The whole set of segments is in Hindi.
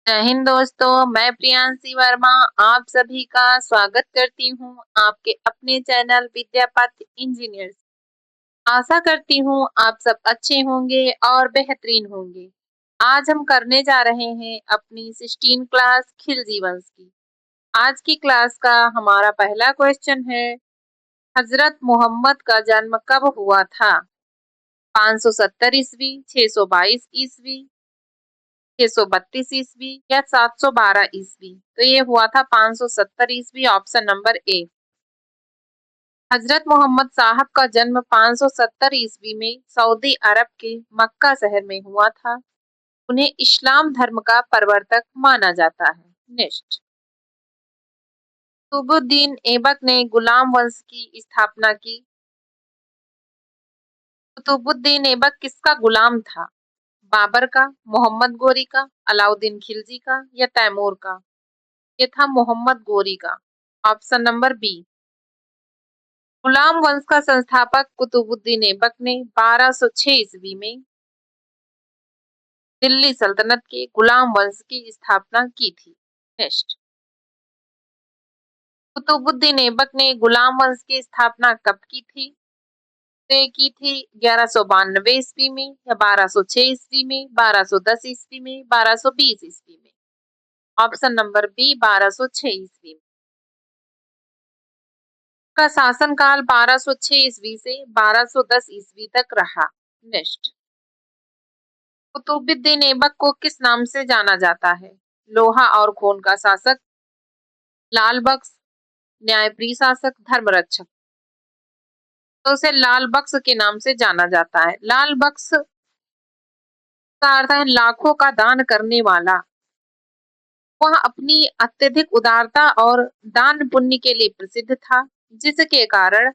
जय हिंद दोस्तों, मैं प्रियांशी वर्मा आप सभी का स्वागत करती हूँ आपके अपने चैनल विद्यापथ इंजीनियर्स। आशा करती हूँ आप सब अच्छे होंगे और बेहतरीन होंगे। आज हम करने जा रहे हैं अपनी 16 क्लास खिलजी वंश की। आज की क्लास का हमारा पहला क्वेश्चन है, हजरत मोहम्मद का जन्म कब हुआ था? 570 ईस्वी, 622 ईस्वी, 632 ईस्वी या 712 ईस्वी। तो ये हुआ था 570 ईस्वी, ऑप्शन नंबर ए। हजरत मोहम्मद साहब का जन्म 570 ईस्वी में सऊदी अरब के मक्का शहर में हुआ था। उन्हें इस्लाम धर्म का प्रवर्तक माना जाता है। नेक्स्ट, कुतुबुद्दीन ऐबक ने गुलाम वंश की स्थापना की। कुतुबुद्दीन ऐबक किसका गुलाम था? बाबर का, मोहम्मद गोरी का, अलाउद्दीन खिलजी का या तैमूर का? ये था मोहम्मद गोरी का, ऑप्शन नंबर बी। गुलाम वंश का संस्थापक कुतुबुद्दीन ऐबक ने 1206 ईस्वी में दिल्ली सल्तनत के गुलाम वंश की स्थापना की थी। नेक्स्ट, कुतुबुद्दीन ऐबक ने गुलाम वंश की स्थापना कब की थी? तो ये की थी 1192 ईस्वी में या 1206 ईस्वी में, 1210 ईस्वी में, 1220 ईस्वी में? ऑप्शन नंबर बी 1206 ईस्वी में। का शासनकाल 1206 ईस्वी से 1210 ईस्वी तक रहा। नेक्स्ट, कुतुबुद्दीन ऐबक को किस नाम से जाना जाता है? लोहा और खून का शासक, लाल बख्श, न्यायप्रिय शासक, धर्मरक्षक? तो उसे लाल बख्श के नाम से जाना जाता है। लाल बख्श का अर्थ है लाखों का दान करने वाला। वह अपनी अत्यधिक उदारता और दान पुण्य के लिए प्रसिद्ध था, जिसके कारण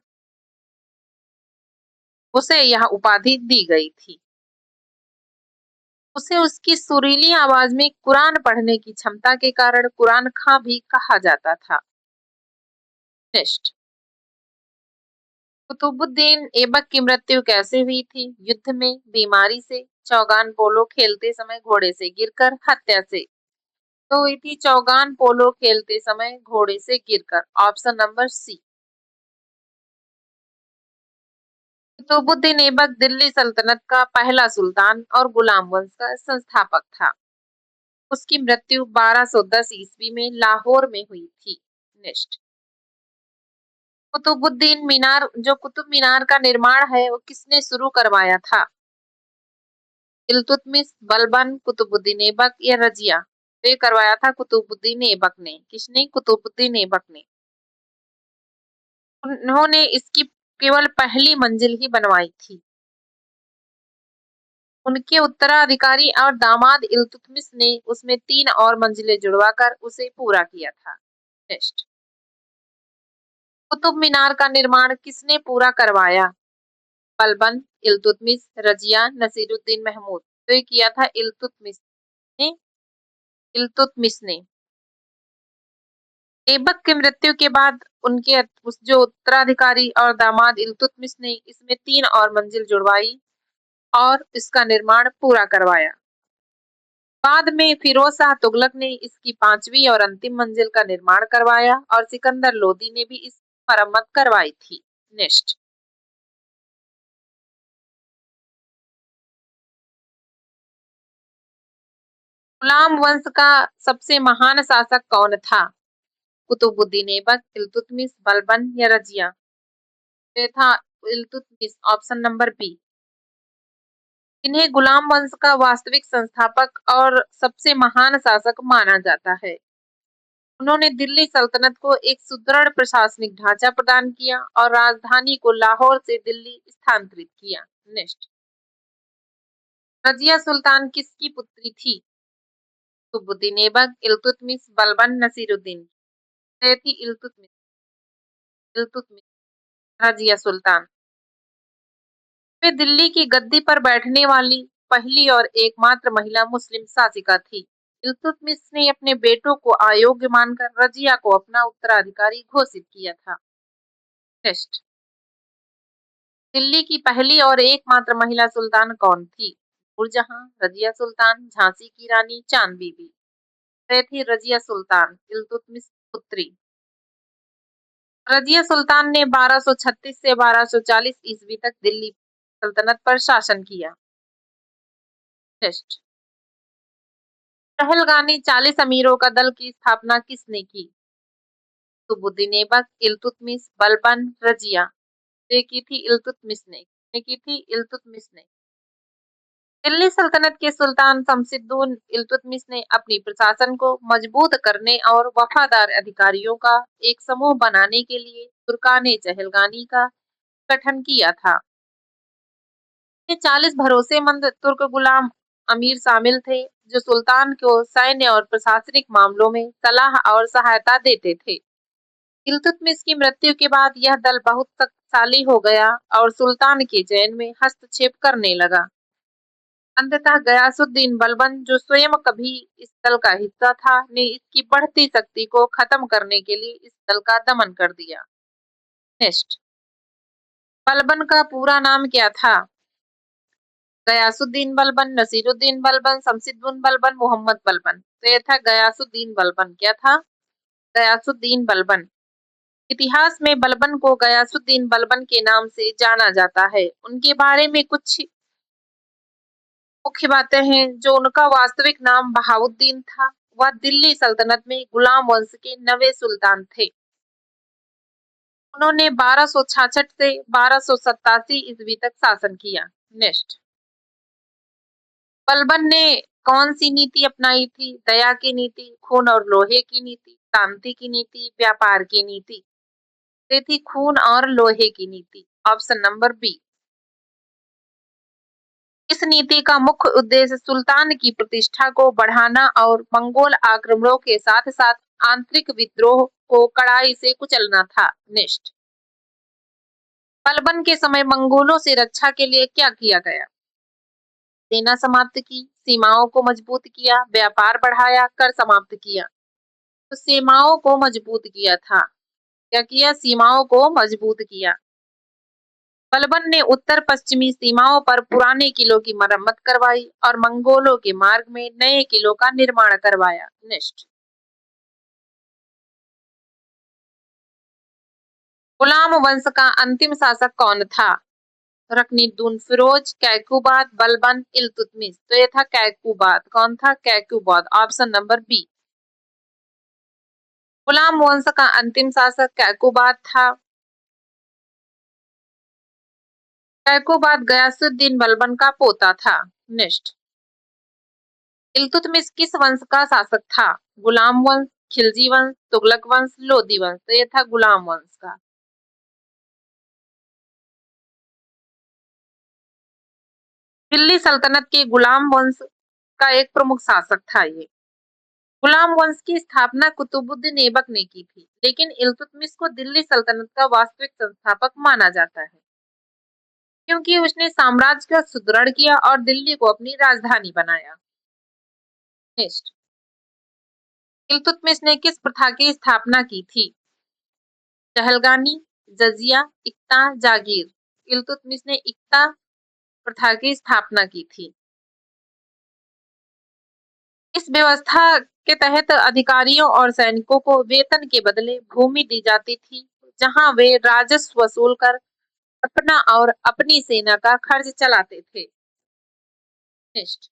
उसे यह उपाधि दी गई थी। उसे उसकी सुरीली आवाज में कुरान पढ़ने की क्षमता के कारण कुरान खां भी कहा जाता था। नेक्स्ट, कुतुबुद्दीन ऐबक की मृत्यु कैसे हुई थी? युद्ध में, बीमारी से, चौगान पोलो खेलते समय घोड़े से गिरकर, हत्या से? तो हुई थी चौगान पोलो खेलते समय घोड़े से गिरकर, option number C. Qutbuddin Aibak Delhi सल्तनत का पहला सुल्तान और गुलाम वंश का संस्थापक था। उसकी मृत्यु 1210 ईस्वी में लाहौर में हुई थी। नेक्स्ट, कुतुबुद्दीन मीनार, जो कुतुब मीनार का निर्माण है वो किसने शुरू करवाया था? इल्तुतमिश, बलबन, कुतुबुद्दीन ऐबक या रजिया? तो ये करवाया था कुतुबुद्दीन ऐबक ने। किसने? कुतुबुद्दीन ऐबक ने। उन्होंने इसकी केवल पहली मंजिल ही बनवाई थी। उनके उत्तराधिकारी और दामाद इल्तुतमिश ने उसमें 3 और मंजिलें जुड़वाकर उसे पूरा किया था। नेक्स्ट, कुतुब मीनार का निर्माण किसने पूरा करवाया? बलबन, इल्तुतमिश, रजिया, नसीरुद्दीन महमूद? तो ये किया था इल्तुतमिश ने। इल्तुतमिश ने। ऐबक की मृत्यु के बाद उनके जो उत्तराधिकारी और दामाद इल्तुतमिश ने इसमें 3 और मंजिल जुड़वाई और इसका निर्माण पूरा करवाया। बाद में फिरोज शाह तुगलक ने इसकी 5वीं और अंतिम मंजिल का निर्माण करवाया और सिकंदर लोदी ने भी इस मरम्मत करवाई थी। नेक्स्ट, गुलाम वंश का सबसे महान शासक कौन था? कुतुबुद्दीन ऐबक, इल्तुतमिश, बलबन या रजिया? ये था इल्तुतमिश, ऑप्शन नंबर बी। इन्हें गुलाम वंश का वास्तविक संस्थापक और सबसे महान शासक माना जाता है। उन्होंने दिल्ली सल्तनत को एक सुदृढ़ प्रशासनिक ढांचा प्रदान किया और राजधानी को लाहौर से दिल्ली स्थानांतरित किया। नेक्स्ट, रजिया सुल्तान किसकी पुत्री थी? कुतुबुद्दीन ऐबक, इल्तुतमिश, बलबन, नसीरुद्दीन? ये थी इल्तुतमिश। इल्तुतमिश, रजिया सुल्तान। वे दिल्ली की गद्दी पर बैठने वाली पहली और एकमात्र महिला मुस्लिम शासिका थी। इल्तुतमिश ने अपने बेटों को अयोग्य मानकर रजिया को अपना उत्तराधिकारी घोषित किया था। नेक्स्ट, दिल्ली की पहली और एकमात्र महिला सुल्तान कौन थी? नूरजहां, रजिया सुल्तान, झांसी की रानी, चांद बीबी? ये थी रजिया सुल्तान, इल्तुतमिश पुत्री। रजिया सुल्तान ने 1236 से 1240 ईस्वी तक दिल्ली सल्तनत पर शासन किया। नेक्स्ट, पहलगामी 40 अमीरों का दल की स्थापना किसने की? कुतुबुद्दीन ऐबक, इल्तुतमिश, बलबन, रजिया। ये की थी इल्तुतमिश ने। ये की थी इल्तुतमिश ने। दिल्ली सल्तनत के सुल्तान शमसुद्दीन इल्तुतमिश ने अपनी प्रशासन को मजबूत करने और वफादार अधिकारियों का एक समूह बनाने के लिए तुर्काने चहलगानी का गठन किया था। ये 40 भरोसेमंद तुर्क गुलाम अमीर शामिल थे जो सुल्तान को सैन्य और प्रशासनिक मामलों में सलाह और सहायता देते थे। इल्तुतमिश की मृत्यु के बाद यह दल बहुत शक्तिशाली हो गया और सुल्तान के चयन में हस्तक्षेप करने लगा। अंततः गयासुद्दीन बलबन, जो स्वयं कभी इस दल का हिस्सा था, ने इसकी बढ़ती शक्ति को खत्म करने के लिए इस दल का दमन कर दिया। नेक्स्ट, बलबन का पूरा नाम क्या था? गयासुद्दीन बलबन, नसीरुद्दीन बलबन, शमसुद्दीन बलबन, मोहम्मद बलबन। तो यह था गयासुद्दीन बलबन। क्या था? गयासुद्दीन बलबन। इतिहास में बलबन को गयासुद्दीन बलबन के नाम से जाना जाता है। उनके बारे में कुछ मुख्य बातें हैं। जो उनका वास्तविक नाम बहाउद्दीन था। वह दिल्ली सल्तनत में गुलाम वंश के 9वें सुल्तान थे। उन्होंने 1266 से 1287 ईस्वी तक शासन किया। नेक्स्ट, बलबन ने कौन सी नीति अपनाई थी? दया की नीति, खून और लोहे की नीति, शांति की नीति, व्यापार की नीति। ये थी खून और लोहे की नीति। Option number B. इस नीति का मुख्य उद्देश्य सुल्तान की प्रतिष्ठा को बढ़ाना और मंगोल आक्रमणों के साथ साथ आंतरिक विद्रोह को कड़ाई से कुचलना था। नेक्स्ट, बलबन के समय मंगोलों से रक्षा के लिए क्या किया गया? सेना समाप्त की, सीमाओं को मजबूत किया, व्यापार बढ़ाया, कर समाप्त किया। तो सीमाओं को मजबूत किया था। क्या किया? सीमाओं को मजबूत किया। बलबन ने उत्तर पश्चिमी सीमाओं पर पुराने किलों की मरम्मत करवाई और मंगोलों के मार्ग में नए किलों का निर्माण करवाया। नेक्स्ट, गुलाम वंश का अंतिम शासक कौन था? रकनुद्दीन फिरोज, कैकूबाद, बलबन, इल्तुतमिश। तो ये था कैकूबाद। कौन था? कैकूबाद। Option number B. गुलाम वंश का अंतिम शासक कैकूबाद था। कैकूबाद गयासुद्दीन बलबन का पोता था। नेक्स्ट, इल्तुतमिश किस वंश का शासक था? गुलाम वंश, खिलजी वंश, तुगलक वंश, लोदी वंश। तो ये था गुलाम वंश का। दिल्ली सल्तनत के गुलाम वंश का एक प्रमुख शासक था ये। गुलाम वंश की स्थापना कुतुबुद्दीन ऐबक ने की थी, लेकिन इल्तुतमिश को दिल्ली सल्तनत का वास्तविक संस्थापक माना जाता है क्योंकि उसने साम्राज्य को सुदृढ़ किया और दिल्ली को अपनी राजधानी बनाया। नेक्स्ट, इल्तुतमिश ने किस प्रथा की स्थापना की थी? चहलगानी, जजिया, इक्ता, जागीर। इल्तुतमिश ने इक्ता प्रथा की स्थापना की थी। इस व्यवस्था के तहत अधिकारियों और सैनिकों को वेतन के बदले भूमि दी जाती थी, जहां वे राजस्व वसूल कर अपना और अपनी सेना का खर्च चलाते थे। नेक्स्ट,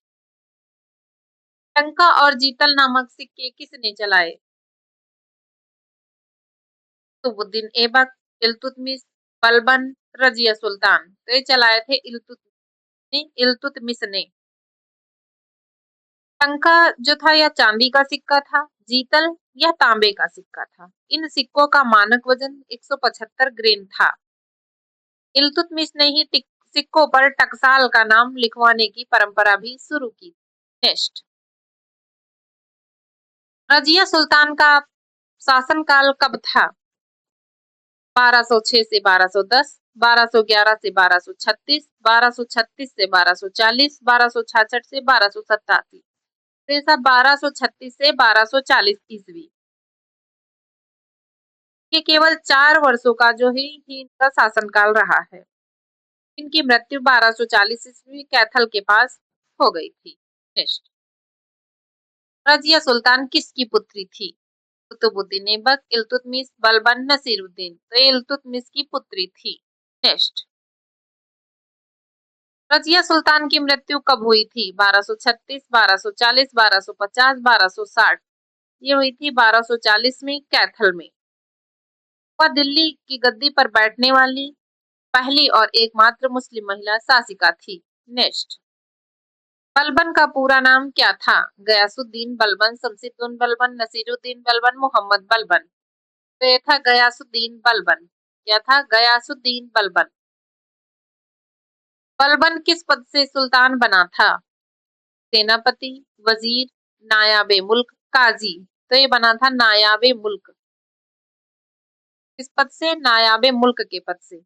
टंका और जीतल नामक सिक्के किसने चलाए? कुतुबुद्दीन ऐबक, इल्तुतमिश, बलबन, रजिया सुल्तान। तो ये चलाए थे इल्तुतमिश ने। टंका जो था यह चांदी का सिक्का था। जीतल यह तांबे का सिक्का था। इन सिक्कों का मानक वजन 175 ग्रेन था। इल्तुतमिश ने ही सिक्कों पर टकसाल का नाम लिखवाने की परंपरा भी शुरू की। नेक्स्ट, रजिया सुल्तान का शासनकाल कब था? 1206 से 1210, 1211 से 1236, 1236 से 1240, 1266 से 1287। तो 1236 से 1240 ईस्वी। ये केवल 4 वर्षों का जो है इनका शासनकाल रहा है। इनकी मृत्यु 1240 ईस्वी कैथल के पास हो गई थी। नेक्स्ट, रजिया सुल्तान किसकी पुत्री थी? कुतुबुद्दीन ऐबक, इल्तुतमिश, बलबन, नसीरुद्दीन। तो ये इल्तुतमिश की पुत्री थी। नेक्स्ट, रजिया सुल्तान की मृत्यु कब हुई थी? 1236, 1240, 1250, 1260। ये हुई थी 1240 में कैथल में। वह दिल्ली की गद्दी पर बैठने वाली पहली और एकमात्र मुस्लिम महिला शासिका थी। नेक्स्ट, बलबन का पूरा नाम क्या था? गयासुद्दीन बलबन, शमसुद्दीन बलबन, नसीरुद्दीन बलबन, मोहम्मद बलबन। तो ये था गयासुद्दीन बलबन। क्या था? गयासुद्दीन बलबन। बलबन किस पद से सुल्तान बना था? सेनापति, वजीर, नायाबे मुल्क, काजी। तो ये बना था नायाबे मुल्क। किस पद से? नायाबे मुल्क के पद से।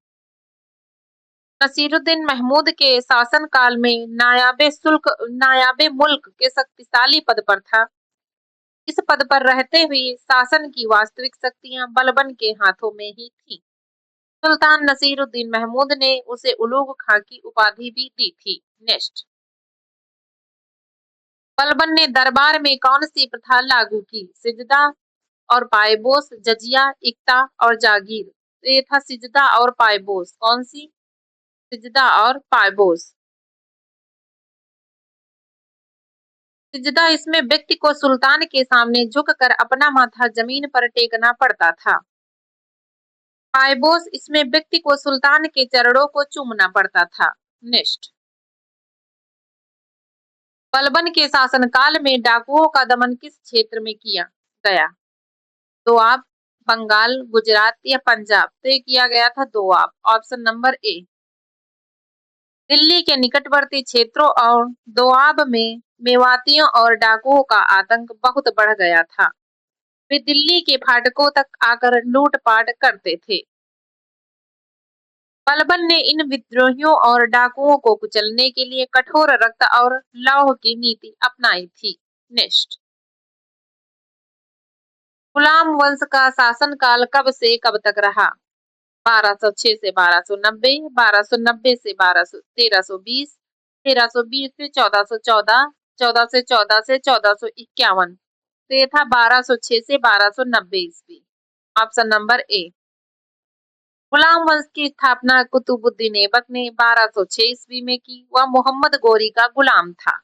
नसीरुद्दीन महमूद के शासनकाल में नायाबे मुल्क के शक्तिशाली पद पर था। इस पद पर रहते हुए शासन की वास्तविक शक्तियां बलबन के हाथों में ही थी। सुल्तान नसीरुद्दीन महमूद ने उसे उलूग खां की उपाधि भी दी थी। नेक्स्ट, बलबन ने दरबार में कौन सी प्रथा लागू की? सिजदा और पायबोस, जजिया, इक्ता और जागीर। तो ये था सिजदा और पायबोस। कौन सी? सिजदा और पायबोस। सिजदा, इसमें व्यक्ति को सुल्तान के सामने झुककर अपना माथा जमीन पर टेकना पड़ता था। पायबोस, इसमें व्यक्ति को सुल्तान के चरणों को चूमना पड़ता था। नेक्स्ट, बलबन के शासनकाल में डाकुओं का दमन किस क्षेत्र में किया गया? दोआब, बंगाल, गुजरात या पंजाब। तो ये किया गया था Doab. Option number A. Delhi के निकटवर्ती क्षेत्रों और दोआब में मेवातियों और डाकुओं का आतंक बहुत बढ़ गया था। वे दिल्ली के फाटकों तक आकर लूटपाट करते थे। बलबन ने इन विद्रोहियों और डाकुओं को कुचलने के लिए कठोर रक्त और लौह की नीति अपनाई थी। नेक्स्ट, गुलाम वंश का शासनकाल कब से कब तक रहा? 1206 से 1290, 1290 से 1320, 1320 से 1414, 1414 से 1451। तो ये था 1206 से 1290 ईस्वी। Option number A. गुलाम वंश की स्थापना कुतुबुद्दीन ऐबक ने 1206 ईस्वी में की। वह मोहम्मद गोरी का गुलाम था।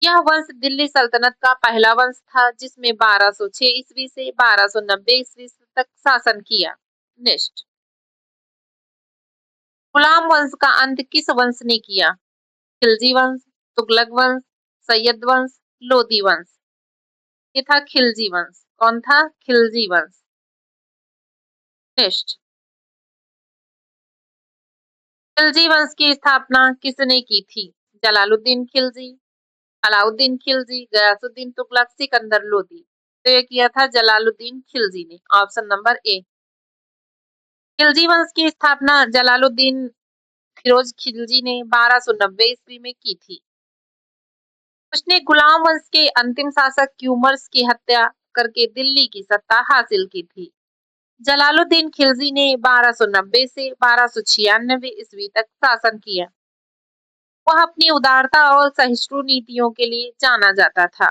यह वंश दिल्ली सल्तनत का पहला वंश था जिसमें 1206 ईस्वी से 1290 ईस्वी तक शासन किया। नेक्स्ट, गुलाम वंश का अंत किस वंश ने किया? खिलजी वंश, तुगलक वंश, सैयद वंश, लोदी वंश। ये था खिलजी वंश। कौन था? खिलजी वंश। नेक्स्ट, खिलजी वंश की स्थापना किसने की थी? जलालुद्दीन खिलजी, अलाउद्दीन खिलजी, गयासुद्दीन तुगलक, सिकंदर लोदी। तो ये किया था जलालुद्दीन खिलजी ने। Option number A. खिलजी वंश की स्थापना जलालुद्दीन फिरोज खिलजी ने 1290 ईस्वी में की थी। उसने गुलाम वंश के अंतिम शासक क्यूमर्स की हत्या करके दिल्ली की सत्ता हासिल की थी। जलालुद्दीन खिलजी ने 1290 से 1296 ईस्वी तक शासन किया। वह अपनी उदारता और सहिष्णु नीतियों के लिए जाना जाता था।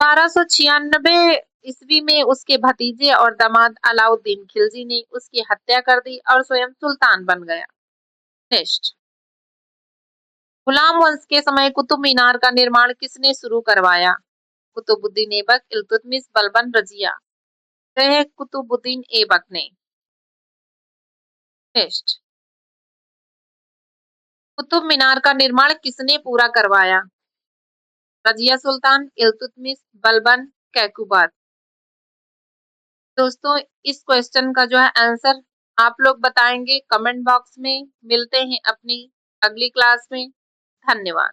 1296 ईस्वी में उसके भतीजे और दामाद अलाउद्दीन खिलजी ने उसकी हत्या कर दी और स्वयं सुल्तान बन गया। नेक्स्ट, गुलाम वंश के समय कुतुब मीनार का निर्माण किसने शुरू करवाया? कुतुबुद्दीन ऐबक, इल्तुतमिश, बलबन, रजिया। तो है कुतुबुद्दीन ऐबक ने। नेक्स्ट, कुतुब मीनार का निर्माण किसने पूरा करवाया? रजिया सुल्तान, इल्तुतमिश, बलबन, कैकुबाद। दोस्तों, इस क्वेश्चन का जो है आंसर आप लोग बताएंगे कमेंट बॉक्स में। मिलते हैं अपनी अगली क्लास में। धन्यवाद।